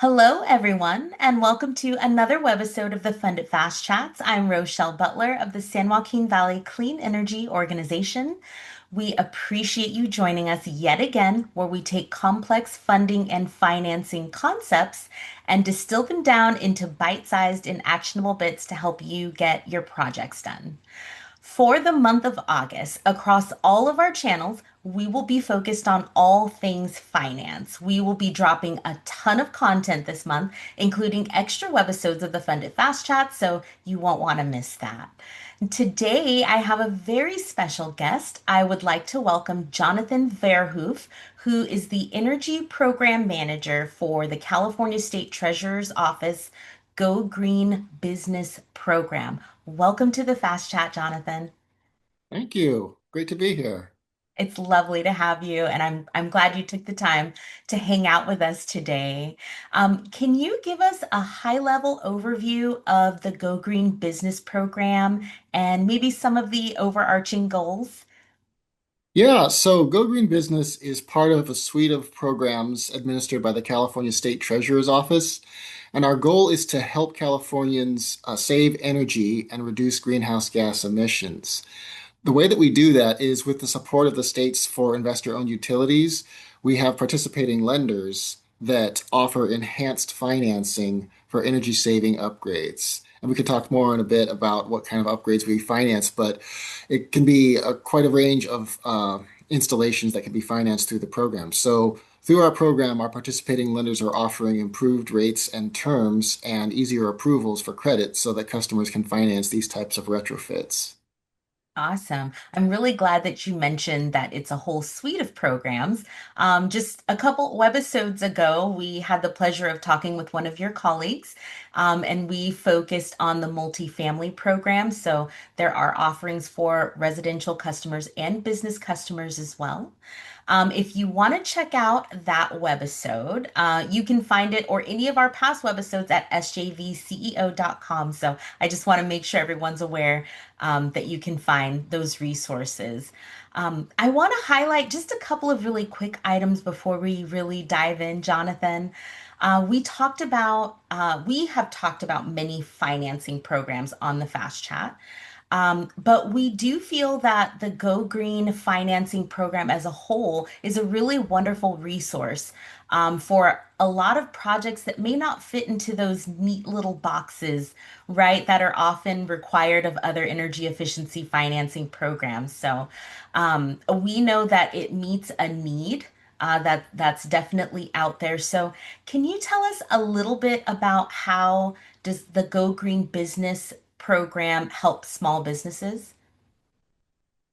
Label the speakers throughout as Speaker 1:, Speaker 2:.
Speaker 1: Hello, everyone, and welcome to another webisode of the Fund It Fast Chats. I'm Rochelle Butler of the San Joaquin Valley Clean Energy Organization. We appreciate you joining us yet again, where we take complex funding and financing concepts and distill them down into bite-sized and actionable bits to help you get your projects done. For the month of August, across all of our channels, we will be focused on all things finance. We will be dropping a ton of content this month, including extra webisodes of the Fund It Fast Chat, so you won't want to miss that. Today, I have a very special guest. I would like to welcome Johnathan Verhoef, who is the Energy Program Manager for the California State Treasurer's Office GoGreen Business Program. Welcome to the Fast Chat, Johnathan.
Speaker 2: Thank you. Great to be here.
Speaker 1: It's lovely to have you, and I'm glad you took the time to hang out with us today. Can you give us a high-level overview of the Go Green Business Program and maybe some of the overarching goals?
Speaker 2: Yeah, so Go Green Business is part of a suite of programs administered by the California State Treasurer's Office. And our goal is to help Californians save energy and reduce greenhouse gas emissions. The way that we do that is with the support of the states for investor-owned utilities. We have participating lenders that offer enhanced financing for energy saving upgrades. And we can talk more in a bit about what kind of upgrades we finance, but it can be quite a range of installations that can be financed through the program. So through our program, our participating lenders are offering improved rates and terms and easier approvals for credit so that customers can finance these types of retrofits.
Speaker 1: Awesome. I'm really glad that you mentioned that it's a whole suite of programs. Just a couple webisodes ago, we had the pleasure of talking with one of your colleagues, and we focused on the multifamily program. So there are offerings for residential customers and business customers as well. If you want to check out that webisode, you can find it or any of our past webisodes at sjvceo.com. So I just want to make sure everyone's aware that you can find those resources. I want to highlight just a couple of really quick items before we really dive in, Johnathan. We have talked about many financing programs on the Fast Chat. But we do feel that the Go Green financing program as a whole is a really wonderful resource for a lot of projects that may not fit into those neat little boxes, right, that are often required of other energy efficiency financing programs. So we know that it meets a need. That's definitely out there. So, can you tell us a little bit about how does the Go Green Business program help small businesses?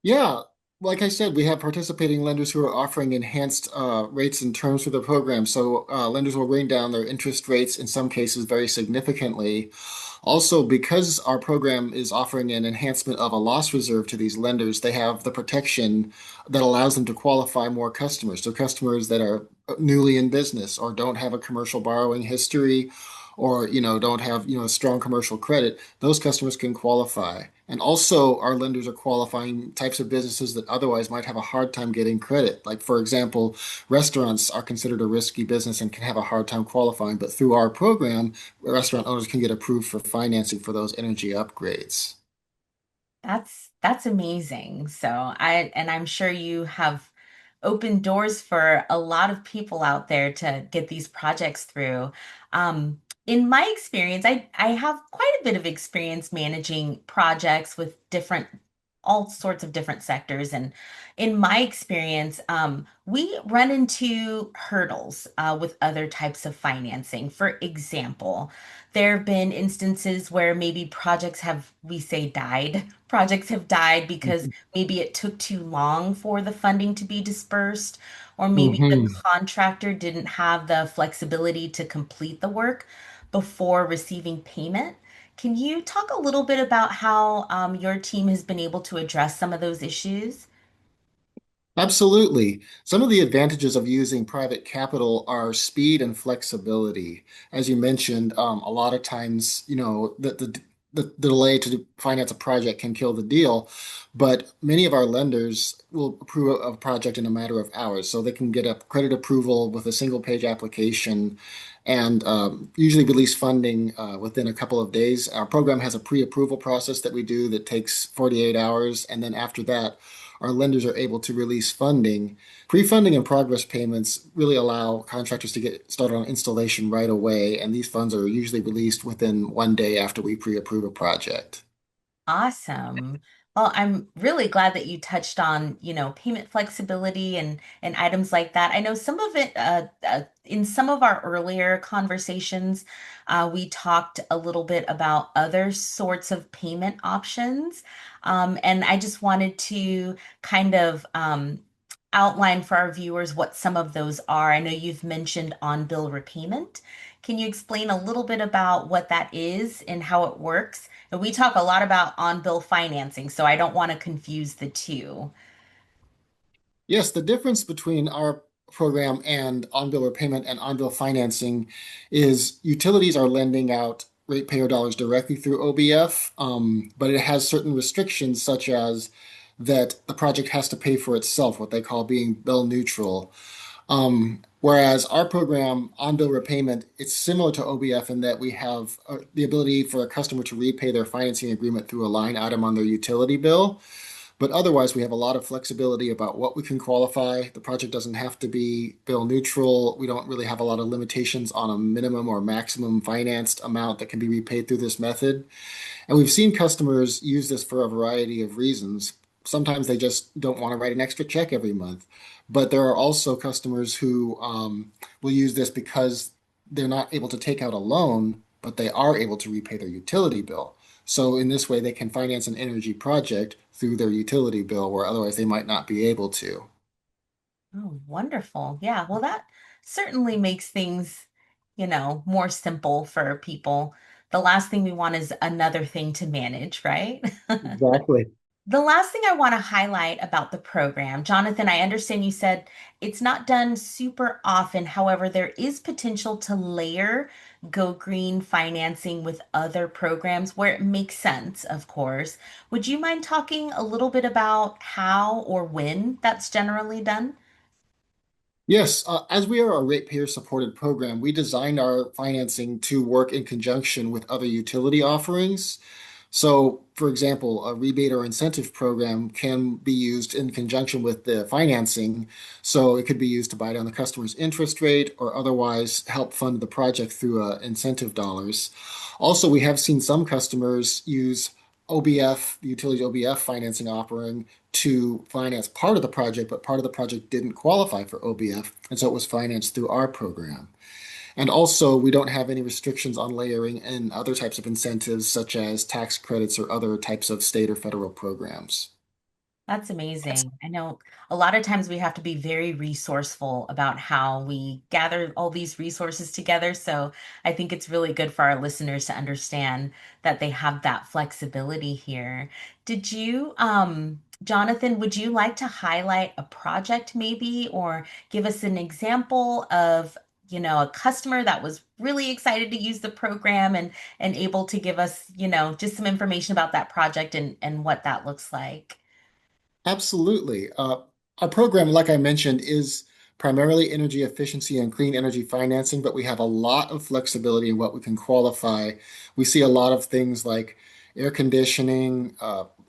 Speaker 2: Yeah, like I said, we have participating lenders who are offering enhanced rates and terms for the program. So lenders will bring down their interest rates in some cases very significantly. Also, because our program is offering an enhancement of a loss reserve to these lenders, they have the protection that allows them to qualify more customers. So customers that are newly in business or don't have a commercial borrowing history or don't have strong commercial credit, those customers can qualify. And also, our lenders are qualifying types of businesses that otherwise might have a hard time getting credit. Like, for example, restaurants are considered a risky business and can have a hard time qualifying. But through our program, restaurant owners can get approved for financing for those energy upgrades.
Speaker 1: That's amazing. I'm sure you have opened doors for a lot of people out there to get these projects through. In my experience, I have quite a bit of experience managing projects with all sorts of different sectors. And in my experience, we run into hurdles with other types of financing. For example, there have been instances where maybe we say, died. Projects have died because maybe it took too long for the funding to be dispersed, or maybe the
Speaker 2: Hmm.
Speaker 1: contractor didn't have the flexibility to complete the work before receiving payment. Can you talk a little bit about how your team has been able to address some of those issues?
Speaker 2: Absolutely. Some of the advantages of using private capital are speed and flexibility. As you mentioned, a lot of times, the delay to finance a project can kill the deal. But many of our lenders will approve a project in a matter of hours. So they can get a credit approval with a single page application and usually release funding within a couple of days. Our program has a pre-approval process that we do that takes 48 hours. And then after that, our lenders are able to release funding. Pre-funding and progress payments really allow contractors to get started on installation right away, and these funds are usually released within 1 day after we pre-approve a project.
Speaker 1: Awesome. Well, I'm really glad that you touched on, payment flexibility and items like that. I know some of it in some of our earlier conversations, we talked a little bit about other sorts of payment options. And I just wanted to kind of outline for our viewers what some of those are. I know you've mentioned on-bill repayment. Can you explain a little bit about what that is and how it works? And we talk a lot about on-bill financing, so I don't want to confuse the two.
Speaker 2: Yes, the difference between our program and on-bill repayment and on-bill financing is utilities are lending out ratepayer dollars directly through OBF, but it has certain restrictions, such as that the project has to pay for itself, what they call being bill neutral. Whereas our program, on-bill repayment, it's similar to OBF in that we have the ability for a customer to repay their financing agreement through a line item on their utility bill. But otherwise, we have a lot of flexibility about what we can qualify. The project doesn't have to be bill neutral. We don't really have a lot of limitations on a minimum or maximum financed amount that can be repaid through this method. And we've seen customers use this for a variety of reasons. Sometimes they just don't want to write an extra check every month. But there are also customers who will use this because they're not able to take out a loan, but they are able to repay their utility bill. So in this way, they can finance an energy project through their utility bill, where otherwise they might not be able to.
Speaker 1: Oh, wonderful. Yeah, well, that certainly makes things, more simple for people. The last thing we want is another thing to manage, right?
Speaker 2: Exactly.
Speaker 1: The last thing I want to highlight about the program, Jonathan, I understand you said it's not done super often. However, there is potential to layer Go Green financing with other programs where it makes sense, of course. Would you mind talking a little bit about how or when that's generally done?
Speaker 2: Yes, as we are a ratepayer supported program, we designed our financing to work in conjunction with other utility offerings. So, for example, a rebate or incentive program can be used in conjunction with the financing. So it could be used to buy down the customer's interest rate or otherwise help fund the project through incentive dollars. Also, we have seen some customers use OBF, the utility OBF financing offering to finance part of the project, but part of the project didn't qualify for OBF, and so it was financed through our program. And also, we don't have any restrictions on layering in other types of incentives, such as tax credits or other types of state or federal programs.
Speaker 1: That's amazing. I know a lot of times we have to be very resourceful about how we gather all these resources together. So I think it's really good for our listeners to understand that they have that flexibility here. Did you, Jonathan, would you like to highlight a project maybe, or give us an example of, a customer that was really excited to use the program and able to give us, just some information about that project and what that looks like?
Speaker 2: Absolutely. Our program, like I mentioned, is primarily energy efficiency and clean energy financing, but we have a lot of flexibility in what we can qualify. We see a lot of things like air conditioning,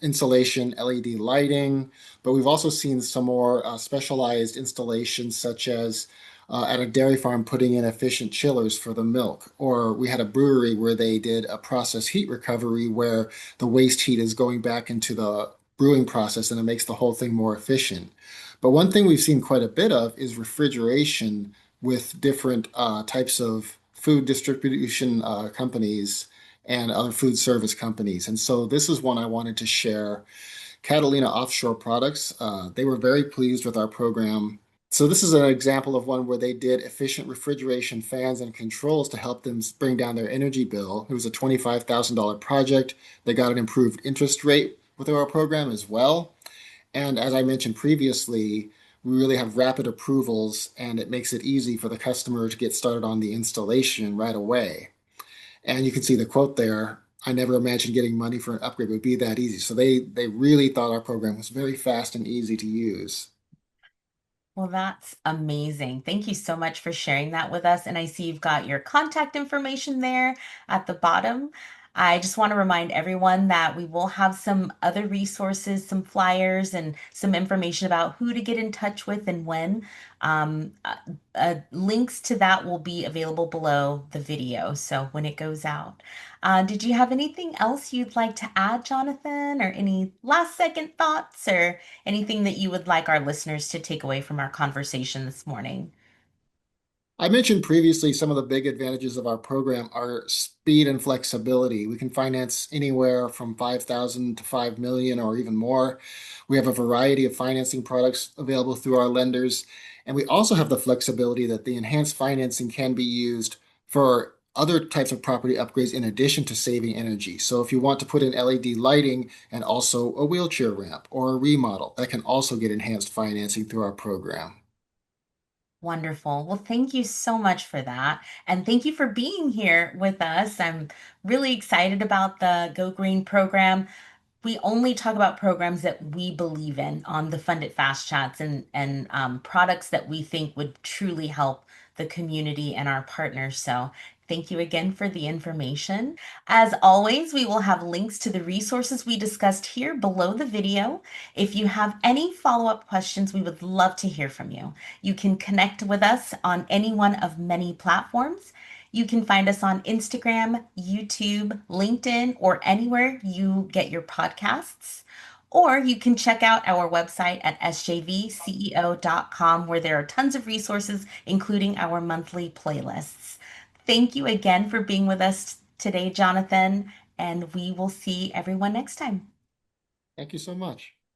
Speaker 2: insulation, LED lighting, but we've also seen some more specialized installations, such as at a dairy farm putting in efficient chillers for the milk. Or we had a brewery where they did a process heat recovery where the waste heat is going back into the brewing process and it makes the whole thing more efficient. But one thing we've seen quite a bit of is refrigeration with different types of food distribution companies and other food service companies. And so this is one I wanted to share. Catalina Offshore Products, they were very pleased with our program. So this is an example of one where they did efficient refrigeration fans and controls to help them bring down their energy bill. It was a $25,000 project. They got an improved interest rate with our program as well. And as I mentioned previously, we really have rapid approvals and it makes it easy for the customer to get started on the installation right away. And you can see the quote there. I never imagined getting money for an upgrade would be that easy. So they really thought our program was very fast and easy to use.
Speaker 1: Well, that's amazing. Thank you so much for sharing that with us. And I see you've got your contact information there at the bottom. I just want to remind everyone that we will have some other resources, some flyers, and some information about who to get in touch with and when. Um, uh, Links to that will be available below the video, so when it goes out. Did you have anything else you'd like to add, Jonathan, or any last second thoughts, or anything that you would like our listeners to take away from our conversation this morning?
Speaker 2: I mentioned previously some of the big advantages of our program are speed and flexibility. We can finance anywhere from 5,000 to 5 million or even more. We have a variety of financing products available through our lenders. And we also have the flexibility that the enhanced financing can be used for other types of property upgrades in addition to saving energy. So if you want to put in LED lighting and also a wheelchair ramp or a remodel, that can also get enhanced financing through our program.
Speaker 1: Wonderful. Well, thank you so much for that. And thank you for being here with us. I'm really excited about the Go Green program. We only talk about programs that we believe in on the Funded Fast Chats, and products that we think would truly help the community and our partners. So thank you again for the information. As always, we will have links to the resources we discussed here below the video. If you have any follow-up questions, we would love to hear from you. You can connect with us on any one of many platforms. You can find us on Instagram, YouTube, LinkedIn, or anywhere you get your podcasts. Or you can check out our website at sjvceo.com, where there are tons of resources, including our monthly playlists. Thank you again for being with us today, Jonathan, and we will see everyone next time.
Speaker 2: Thank you so much.